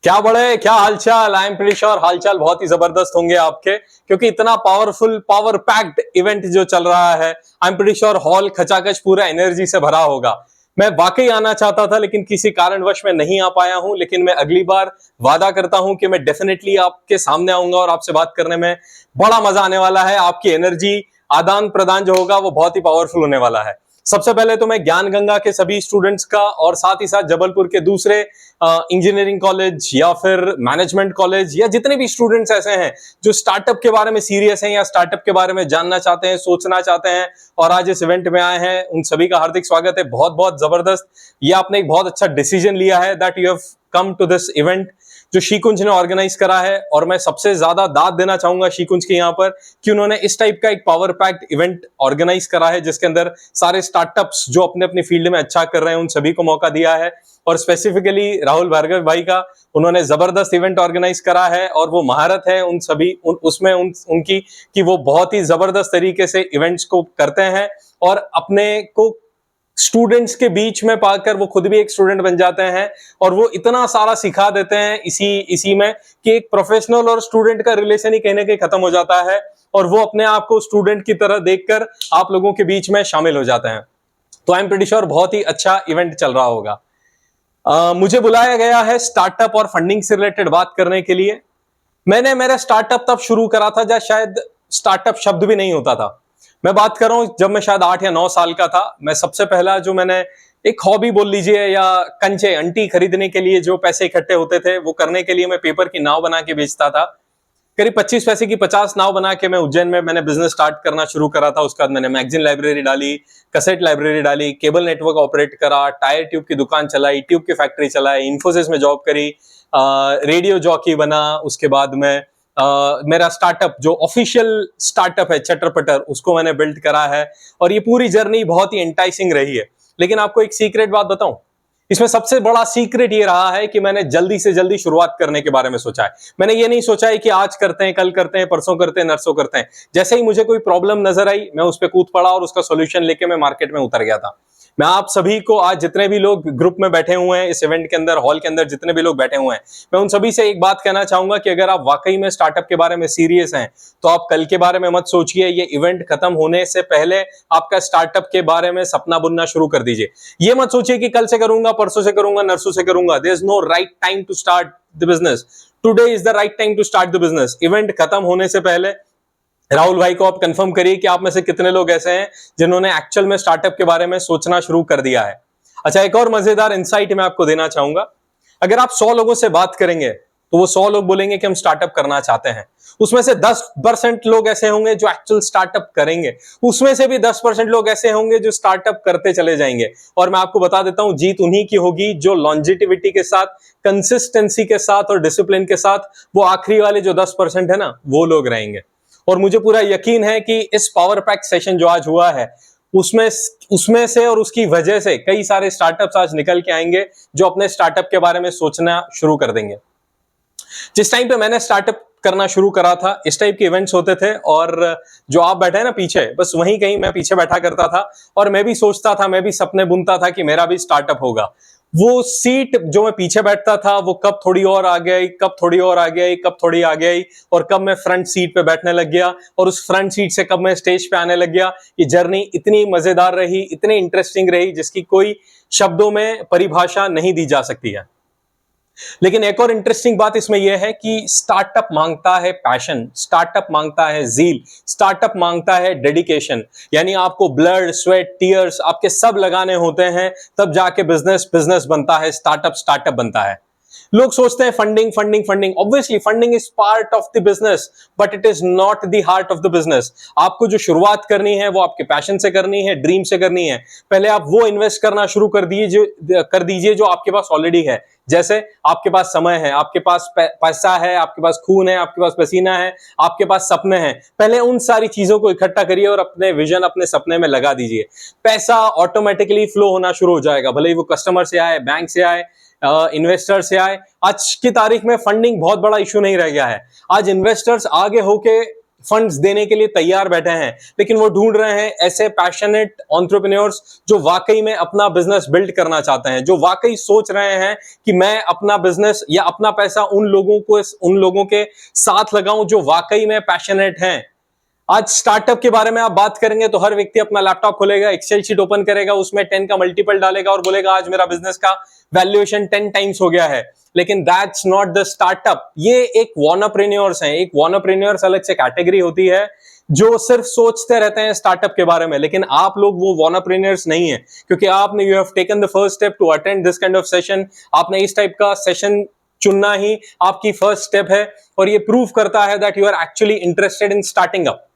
क्या बड़े, क्या हालचाल। आई एम प्रीटी श्योर हालचाल बहुत ही जबरदस्त होंगे आपके, क्योंकि इतना पावरफुल पावर पैक्ड इवेंट जो चल रहा है। I am pretty sure hall खचाखच पूरा एनर्जी से भरा होगा। मैं वाकई आना चाहता था लेकिन किसी कारणवश मैं नहीं आ पाया हूं, लेकिन मैं अगली बार वादा करता हूं कि मैं डेफिनेटली आपके सामने आऊंगा और आपसे बात करने में बड़ा मजा आने वाला है। आपकी एनर्जी आदान प्रदान जो होगा वो बहुत ही पावरफुल होने वाला है। सबसे पहले तो मैं ज्ञान गंगा के सभी स्टूडेंट्स का और साथ ही साथ जबलपुर के दूसरे इंजीनियरिंग कॉलेज या फिर मैनेजमेंट कॉलेज या जितने भी स्टूडेंट्स ऐसे हैं जो स्टार्टअप के बारे में सीरियस हैं या स्टार्टअप के बारे में जानना चाहते हैं, सोचना चाहते हैं और आज इस इवेंट में आए हैं, उन सभी का हार्दिक स्वागत है। बहुत बहुत जबरदस्त, ये आपने एक बहुत अच्छा डिसीजन लिया है that you have come to this event जो शीकुंज ने ऑर्गेनाइज करा है। और मैं सबसे ज्यादा दाद देना चाहूंगा शीकुंज के यहाँ पर कि उन्होंने इस टाइप का एक पावर पैक्ड इवेंट ऑर्गेनाइज करा है जिसके अंदर सारे स्टार्टअप्स जो अपने अपनी फील्ड में अच्छा कर रहे हैं उन सभी को मौका दिया है। और स्पेसिफिकली राहुल भार्गव भाई का उन्होंने जबरदस्त इवेंट ऑर्गेनाइज करा है और वो महारत है उन सभी उसमें उनकी कि वो बहुत ही जबरदस्त तरीके से इवेंट्स को करते हैं और अपने को स्टूडेंट्स के बीच में पाकर वो खुद भी एक स्टूडेंट बन जाते हैं और वो इतना सारा सिखा देते हैं इसी में कि एक प्रोफेशनल और स्टूडेंट का रिलेशन ही कहीं ना कहीं खत्म हो जाता है और वो अपने आप को स्टूडेंट की तरह देखकर आप लोगों के बीच में शामिल हो जाते हैं। तो आई एम प्रीटी श्योर बहुत ही अच्छा इवेंट चल रहा होगा। मुझे बुलाया गया है स्टार्टअप और फंडिंग से रिलेटेड बात करने के लिए। मैंने मेरा स्टार्टअप तब शुरू करा था जब शायद स्टार्टअप शब्द भी नहीं होता था। मैं बात कर रहा हूं जब मैं शायद 8 या 9 साल का था। मैं सबसे पहला जो मैंने एक हॉबी बोल लीजिए या कंचे अंटी खरीदने के लिए जो पैसे इकट्ठे होते थे वो करने के लिए मैं पेपर की नाव बना के बेचता था। करीब 25 पैसे की 50 नाव बना के मैं उज्जैन में मैंने बिजनेस स्टार्ट करना शुरू करा था। उसके बाद मैंने मैगजीन लाइब्रेरी डाली, कैसेट लाइब्रेरी डाली, केबल नेटवर्क ऑपरेट करा, टायर ट्यूब की दुकान चलाई, ट्यूब की फैक्ट्री चलाई, इन्फोसिस में जॉब करी, रेडियो जॉकी बना। उसके बाद में मेरा स्टार्टअप जो ऑफिशियल स्टार्टअप है चटर पटर उसको मैंने बिल्ड करा है और ये पूरी जर्नी बहुत ही एंटाइसिंग रही है। लेकिन आपको एक सीक्रेट बात बताऊं, इसमें सबसे बड़ा सीक्रेट ये रहा है कि मैंने जल्दी से जल्दी शुरुआत करने के बारे में सोचा है। मैंने ये नहीं सोचा है कि आज करते हैं, कल करते हैं, परसों करते हैं, नरसों करते हैं। जैसे ही मुझे कोई प्रॉब्लम नजर आई मैं उस पर कूद पड़ा और उसका सोल्यूशन लेके मैं मार्केट में उतर गया था। मैं आप सभी को आज जितने भी लोग ग्रुप में बैठे हुए हैं, इस इवेंट के अंदर, हॉल के अंदर जितने भी लोग बैठे हुए हैं, मैं उन सभी से एक बात कहना चाहूंगा कि अगर आप वाकई में स्टार्टअप के बारे में सीरियस हैं तो आप कल के बारे में मत सोचिए। ये इवेंट खत्म होने से पहले आपका स्टार्टअप के बारे में सपना बुनना शुरू कर दीजिए। ये मत सोचिए कि कल से करूंगा, परसों से करूंगा, नरसों से करूंगा। There is no right time to start the business. Today is the right time to start the business. Event खत्म होने से पहले राहुल भाई को आप कंफर्म करिए कि आप में से कितने लोग ऐसे हैं जिन्होंने एक्चुअल में स्टार्टअप के बारे में सोचना शुरू कर दिया है। अच्छा, एक और मजेदार इंसाइट मैं आपको देना चाहूंगा। अगर आप 100 लोगों से बात करेंगे तो वो 100 लोग बोलेंगे कि हम स्टार्टअप करना चाहते हैं। उसमें से 10% लोग ऐसे होंगे जो एक्चुअल स्टार्टअप करेंगे, उसमें से भी 10% लोग ऐसे होंगे जो स्टार्टअप करते चले जाएंगे। और मैं आपको बता देता हूं, जीत उन्हीं की होगी जो लॉन्जिटिविटी के साथ, कंसिस्टेंसी के साथ और डिसिप्लिन के साथ वो आखिरी वाले जो 10% है ना, वो लोग रहेंगे। और मुझे पूरा यकीन है कि इस पावर पैक सेशन जो आज हुआ है उसमें से और उसकी वजह से कई सारे स्टार्टअप्स आज निकल के आएंगे जो अपने स्टार्टअप के बारे में सोचना शुरू कर देंगे। जिस टाइम पे मैंने स्टार्टअप करना शुरू करा था इस टाइप के इवेंट्स होते थे और जो आप बैठे हैं ना पीछे, बस वहीं कहीं मैं पीछे बैठा करता था और मैं भी सोचता था, मैं भी सपने बुनता था कि मेरा भी स्टार्टअप होगा। वो सीट जो मैं पीछे बैठता था वो कब थोड़ी और आ गई, कब थोड़ी और आ गई, कब थोड़ी आ गई और कब मैं फ्रंट सीट पे बैठने लग गया और उस फ्रंट सीट से कब मैं स्टेज पे आने लग गया। ये जर्नी इतनी मजेदार रही, इतनी इंटरेस्टिंग रही जिसकी कोई शब्दों में परिभाषा नहीं दी जा सकती है। लेकिन एक और इंटरेस्टिंग बात इसमें यह है कि स्टार्टअप मांगता है पैशन, स्टार्टअप मांगता है जील, स्टार्टअप मांगता है डेडिकेशन। यानी आपको ब्लड, स्वेट, टीयर्स आपके सब लगाने होते हैं, तब जाके बिजनेस बिजनेस बनता है, स्टार्टअप स्टार्टअप बनता है। लोग सोचते हैं funding funding funding. Obviously funding is part of the business but it is not the heart of the business. आपको जो शुरुआत करनी है वो आपके पैशन से करनी है, ड्रीम से करनी है। पहले आप वो इन्वेस्ट करना शुरू कर दीजिए जो आपके पास ऑलरेडी है। जैसे आपके पास समय है, आपके पास पैसा है, आपके पास खून है, आपके पास पसीना है, आपके पास सपने हैं। पहले उन सारी चीजों को इकट्ठा करिए और अपने विजन, अपने सपने में लगा दीजिए। पैसा ऑटोमेटिकली फ्लो होना शुरू हो जाएगा, भले ही वो कस्टमर से आए, बैंक से आए, इन्वेस्टर से आए। आज की तारीख में फंडिंग बहुत बड़ा इशू नहीं रह गया है। आज इन्वेस्टर्स आगे होके फंड्स देने के लिए तैयार बैठे हैं, लेकिन वो ढूंढ रहे हैं ऐसे पैशनेट एंटरप्रेन्योर्स जो वाकई में अपना बिजनेस बिल्ड करना चाहते हैं, जो वाकई सोच रहे हैं कि मैं अपना बिजनेस या अपना पैसा उन लोगों के साथ लगाऊं जो वाकई में पैशनेट हैं। आज स्टार्टअप के बारे में आप बात करेंगे तो हर व्यक्ति अपना लैपटॉप खोलेगा, एक्सेल शीट ओपन करेगा, उसमें 10 का मल्टीपल डालेगा और बोलेगा आज मेरा बिजनेस का वैल्यूएशन 10 टाइम्स हो गया है। लेकिन दैट्स नॉट द स्टार्टअप। ये एक वॉनरप्रेन्योर्स हैं। एक वॉनरप्रेन्योर्स अलग से कैटेगरी होती है जो सिर्फ सोचते रहते हैं स्टार्टअप के बारे में, लेकिन आप लोग वो वॉनरप्रेन्योर्स नहीं है, क्योंकि आपने you have taken the first step to attend this kind of session. आपने इस टाइप का सेशन चुनना ही आपकी फर्स्ट स्टेप है और ये प्रूव करता है that you are actually interested in starting up.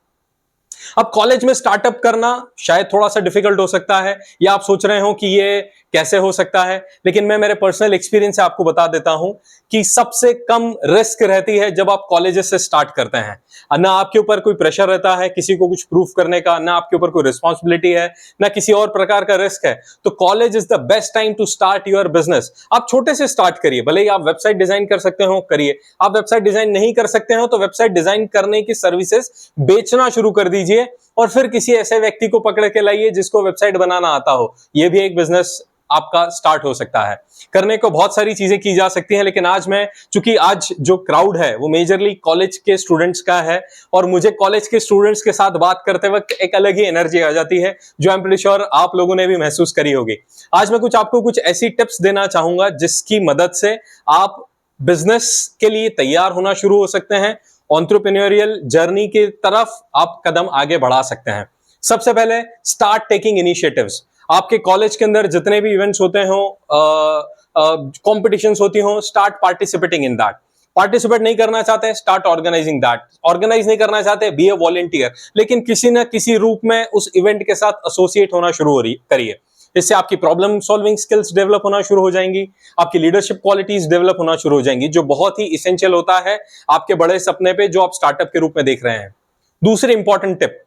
अब कॉलेज में स्टार्टअप करना शायद थोड़ा सा डिफिकल्ट हो सकता है, या आप सोच रहे हो कि ये कैसे हो सकता है, लेकिन मैं मेरे पर्सनल एक्सपीरियंस से आपको बता देता हूं कि सबसे कम रिस्क रहती है जब आप कॉलेजेस से स्टार्ट करते हैं। ना आपके ऊपर कोई प्रेशर रहता है किसी को कुछ प्रूफ करने का, ना आपके ऊपर कोई रिस्पॉन्सिबिलिटी है, ना किसी और प्रकार का रिस्क है। तो college is the best time to start your business. आप छोटे से स्टार्ट करिए, भले ही आप वेबसाइट डिजाइन कर सकते हो करिए, आप वेबसाइट डिजाइन नहीं कर सकते हो तो वेबसाइट डिजाइन करने की सर्विसेज बेचना शुरू कर दीजिए और फिर किसी ऐसे व्यक्ति को पकड़ के लाइए जिसको वेबसाइट बनाना आता हो। यह भी एक बिजनेस आपका स्टार्ट हो सकता है। करने को बहुत सारी चीजें की जा सकती हैं, लेकिन चूंकि आज जो क्राउड है वो मेजरली कॉलेज के स्टूडेंट्स का है और मुझे कॉलेज के स्टूडेंट्स के साथ बात करते वक्त एक अलग ही एनर्जी आ जाती है जो आई एम प्रीटी श्योर आप लोगों ने भी महसूस करी होगी। आज मैं आपको कुछ ऐसी टिप्स देना चाहूंगा जिसकी मदद से आप बिजनेस के लिए तैयार होना शुरू हो सकते हैं, एंटरप्रेन्योरियल जर्नी की तरफ आप कदम आगे बढ़ा सकते हैं। सबसे पहले स्टार्ट टेकिंग इनिशिएटिव्स। आपके कॉलेज के अंदर जितने भी इवेंट्स होते हो, कॉम्पिटिशंस होती हो, start participating in that. Participate नहीं करना चाहते, स्टार्ट ऑर्गेनाइजिंग दैट। ऑर्गेनाइज नहीं करना चाहते, बी ए वॉलंटियर, लेकिन किसी न किसी रूप में उस इवेंट के साथ एसोसिएट होना शुरू करिए। इससे आपकी प्रॉब्लम सॉल्विंग स्किल्स डेवलप होना शुरू हो जाएंगी, आपकी लीडरशिप क्वालिटीज डेवलप होना शुरू हो जाएंगी, जो बहुत ही इसेंशियल होता है आपके बड़े सपने पे जो आप स्टार्टअप के रूप में देख रहे हैं। दूसरी इंपॉर्टेंट टिप,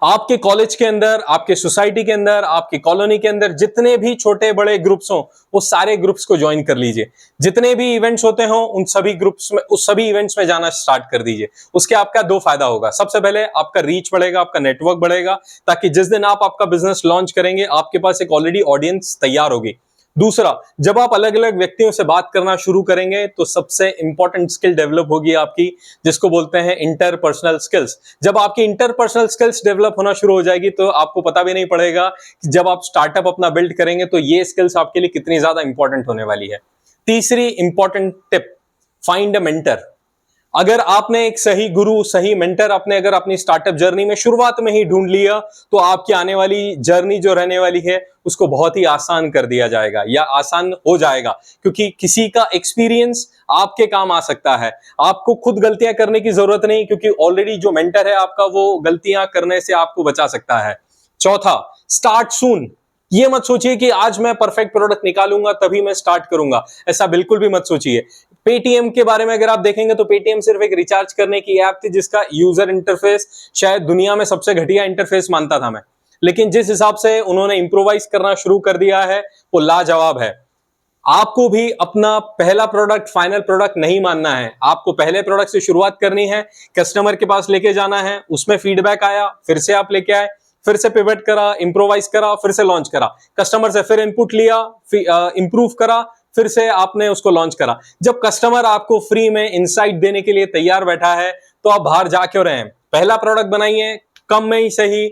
आपके कॉलेज के अंदर, आपके सोसाइटी के अंदर, आपकी कॉलोनी के अंदर जितने भी छोटे बड़े ग्रुप्स हो वो सारे ग्रुप्स को ज्वाइन कर लीजिए। जितने भी इवेंट्स होते हो उन सभी ग्रुप्स में, उस सभी इवेंट्स में जाना स्टार्ट कर दीजिए। उसके आपका दो फायदा होगा। सबसे पहले आपका रीच बढ़ेगा, आपका नेटवर्क बढ़ेगा, ताकि जिस दिन आप आपका बिजनेस लॉन्च करेंगे आपके पास एक ऑलरेडी ऑडियंस तैयार होगी। दूसरा, जब आप अलग अलग व्यक्तियों से बात करना शुरू करेंगे तो सबसे इंपॉर्टेंट स्किल डेवलप होगी आपकी, जिसको बोलते हैं इंटरपर्सनल स्किल्स। जब आपकी इंटरपर्सनल स्किल्स डेवलप होना शुरू हो जाएगी तो आपको पता भी नहीं पड़ेगा कि जब आप स्टार्टअप अपना बिल्ड करेंगे तो ये स्किल्स आपके लिए कितनी ज्यादा इंपॉर्टेंट होने वाली है। तीसरी important tip, find a mentor. अगर आपने एक सही गुरु, सही मेंटर अगर अपनी स्टार्टअप जर्नी में शुरुआत में ही ढूंढ लिया तो आपकी आने वाली जर्नी जो रहने वाली है उसको बहुत ही आसान कर दिया जाएगा या आसान हो जाएगा, क्योंकि किसी का एक्सपीरियंस आपके काम आ सकता है। आपको खुद गलतियां करने की जरूरत नहीं, क्योंकि ऑलरेडी जो मेंटर है आपका वो गलतियां करने से आपको बचा सकता है। चौथा, स्टार्ट सून। ये मत सोचिए कि आज मैं परफेक्ट प्रोडक्ट निकालूंगा तभी मैं स्टार्ट करूंगा, ऐसा बिल्कुल भी मत सोचिए। पेटीएम के बारे में अगर आप देखेंगे तो पेटीएम सिर्फ एक रिचार्ज करने की ऐप थी जिसका यूजर इंटरफेस शायद दुनिया में सबसे घटिया इंटरफेस मानता था मैं, लेकिन जिस हिसाब से उन्होंने इंप्रोवाइज करना शुरू कर दिया है वो लाजवाब है। आपको भी अपना पहला प्रोडक्ट फाइनल प्रोडक्ट नहीं मानना है। आपको पहले प्रोडक्ट से शुरुआत करनी है, कस्टमर के पास लेके जाना है, उसमें फीडबैक आया, फिर से आप लेके आए, फिर से पिवट करा, इंप्रोवाइज करा, फिर से लॉन्च करा, कस्टमर से फिर इनपुट लिया, इंप्रूव करा, फिर से आपने उसको लॉन्च करा। जब कस्टमर आपको फ्री में इनसाइट देने के लिए तैयार बैठा है तो आप बाहर जा क्यों रहे हैं? पहला प्रोडक्ट बनाइए, कम में ही सही।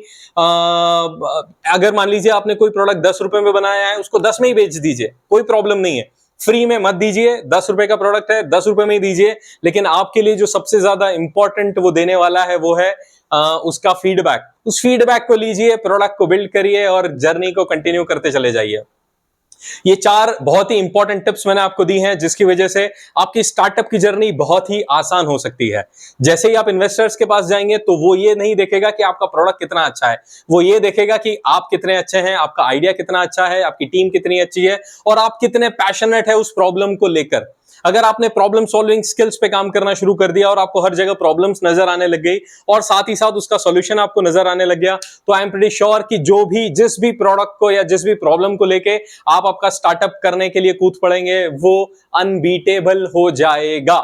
अगर मान लीजिए आपने कोई प्रोडक्ट 10 रुपए में बनाया है, उसको 10 में ही बेच दीजिए, कोई प्रॉब्लम नहीं है। फ्री में मत दीजिए, 10 रुपए का प्रोडक्ट है 10 रुपए में ही दीजिए, लेकिन आपके लिए जो सबसे ज्यादा इंपॉर्टेंट वो देने वाला है वो है उसका फीडबैक। उस फीडबैक को लीजिए, प्रोडक्ट को बिल्ड करिए और जर्नी को कंटिन्यू करते चले जाइए। ये 4 बहुत ही इंपॉर्टेंट टिप्स मैंने आपको दी हैं जिसकी वजह से आपकी स्टार्टअप की जर्नी बहुत ही आसान हो सकती है। जैसे ही आप इन्वेस्टर्स के पास जाएंगे तो वो ये नहीं देखेगा कि आपका प्रोडक्ट कितना अच्छा है, वो ये देखेगा कि आप कितने अच्छे हैं, आपका आइडिया कितना अच्छा है, आपकी टीम कितनी अच्छी है और आप कितने पैशनेट है उस प्रॉब्लम को लेकर। अगर आपने प्रॉब्लम सॉल्विंग स्किल्स पे काम करना शुरू कर दिया और आपको हर जगह प्रॉब्लम्स नजर आने लग गई और साथ ही साथ उसका सॉल्यूशन आपको नजर आने लग गया, तो आई एम प्रीटी श्योर कि जिस भी प्रोडक्ट को या जिस भी प्रॉब्लम को लेके आप आपका स्टार्टअप करने के लिए कूद पड़ेंगे वो अनबीटेबल हो जाएगा।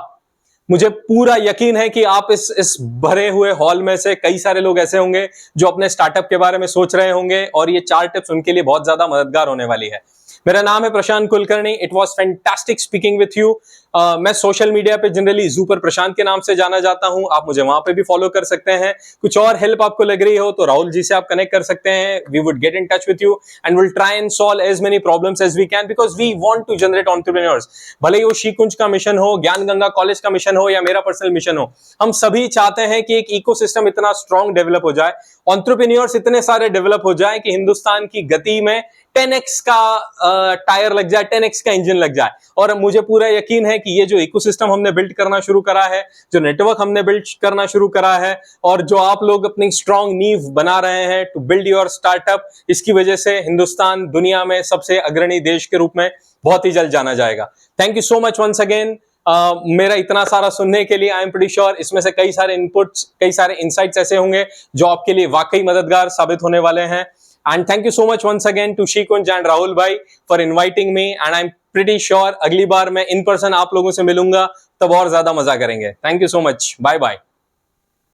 मुझे पूरा यकीन है कि आप इस भरे हुए हॉल में से कई सारे लोग ऐसे होंगे जो अपने स्टार्टअप के बारे में सोच रहे होंगे और ये 4 टिप्स उनके लिए बहुत ज्यादा मददगार होने वाली है। मेरा नाम है Prashant Kulkarni. It was fantastic speaking with you. मैं सोशल मीडिया पे जनरली जूपर प्रशांत के नाम से जाना जाता हूं। आप मुझे वहां पे भी फॉलो कर सकते हैं। कुछ और हेल्प आपको लग रही हो तो राहुल जी से आप कनेक्ट कर सकते हैं। We would get in touch with you and will try and solve as many problems as we can, because we want to generate entrepreneurs. भले ही वो श्रीकुंज का मिशन हो, ज्ञान गंगा कॉलेज का मिशन हो या मेरा पर्सनल मिशन हो, हम सभी चाहते हैं कि एक इकोसिस्टम इतना स्ट्रांग डेवलप हो जाए, एंटरप्रेन्योर्स इतने सारे डेवलप हो जाए कि हिंदुस्तान की गति में 10x का टायर लग जाए, 10x का इंजन लग जाए। और मुझे पूरा यकीन है कि ये जो इकोसिस्टम हमने बिल्ड करना शुरू करा है, जो नेटवर्क हमने बिल्ड करना शुरू करा है, और जो आप लोग अपनी स्ट्रांग नींव बना रहे हैं टू बिल्ड योर स्टार्टअप, इसकी वजह से हिंदुस्तान दुनिया में सबसे अग्रणी देश के रूप में बहुत ही जल्द जाना जाएगा। Thank you so much once again. मेरा इतना सारा सुनने के लिए। आई एम प्रीटी श्योर इसमें से कई सारे इनपुट्स, कई सारे इनसाइट्स ऐसे होंगे जो आपके लिए वाकई मददगार साबित होने वाले हैं। And thank you so much once again to Shrikunj and Rahul bhai for inviting me, and I'm pretty sure अगली बार मैं इन पर्सन आप लोगों से मिलूंगा तब और ज्यादा मजा करेंगे। Thank you so much. Bye bye.